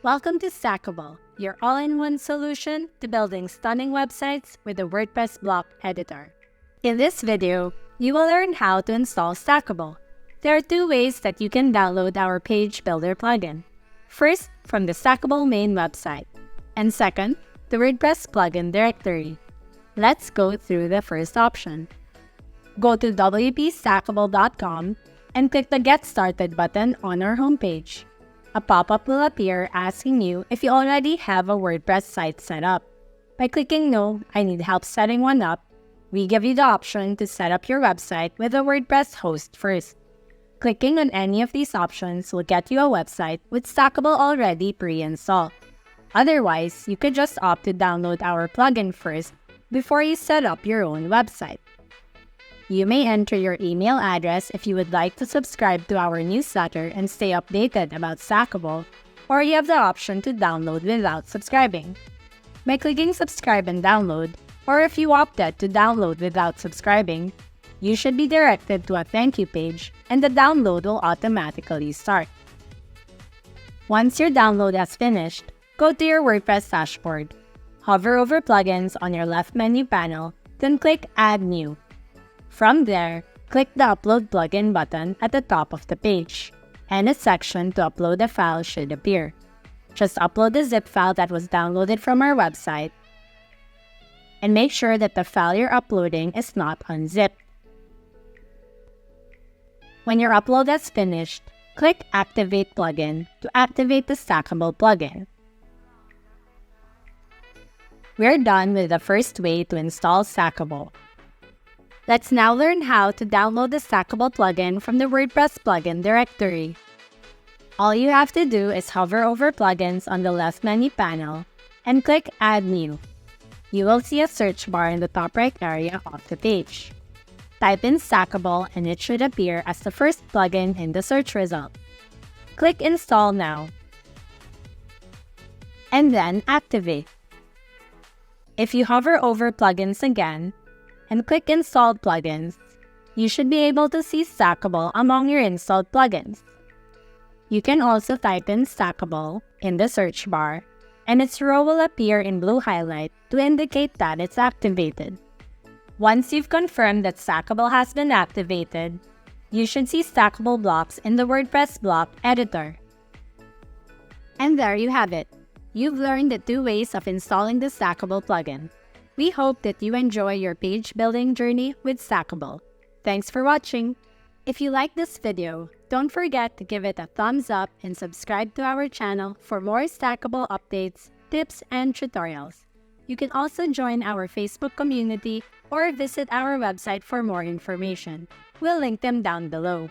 Welcome to Stackable, your all-in-one solution to building stunning websites with a WordPress block editor. In this video, you will learn how to install Stackable. There are two ways that you can download our page builder plugin. First, from the Stackable main website, and second, the WordPress plugin directory. Let's go through the first option. Go to wpstackable.com and click the Get Started button on our homepage. A pop-up will appear asking you if you already have a WordPress site set up. By clicking No, I need help setting one up, we give you the option to set up your website with a WordPress host first. Clicking on any of these options will get you a website with Stackable already pre-installed. Otherwise, you could just opt to download our plugin first before you set up your own website. You may enter your email address if you would like to subscribe to our newsletter and stay updated about Stackable, or you have the option to download without subscribing. By clicking Subscribe and Download, or if you opted to download without subscribing, you should be directed to a thank you page and the download will automatically start. Once your download has finished, go to your WordPress dashboard. Hover over Plugins on your left menu panel, then click Add New. From there, click the Upload Plugin button at the top of the page, and a section to upload a file should appear. Just upload the zip file that was downloaded from our website, and make sure that the file you're uploading is not unzipped. When your upload has finished, click Activate Plugin to activate the Stackable plugin. We're done with the first way to install Stackable. Let's now learn how to download the Stackable plugin from the WordPress plugin directory. All you have to do is hover over Plugins on the left menu panel and click Add New. You will see a search bar in the top right area of the page. Type in Stackable and it should appear as the first plugin in the search result. Click Install Now, and then Activate. If you hover over Plugins again, and click Installed Plugins, you should be able to see Stackable among your installed plugins. You can also type in Stackable in the search bar, and its row will appear in blue highlight to indicate that it's activated. Once you've confirmed that Stackable has been activated, you should see Stackable blocks in the WordPress block editor. And there you have it. You've learned the two ways of installing the Stackable plugin. We hope that you enjoy your page building journey with Stackable. Thanks for watching! If you like this video, don't forget to give it a thumbs up and subscribe to our channel for more Stackable updates, tips, and tutorials. You can also join our Facebook community or visit our website for more information. We'll link them down below.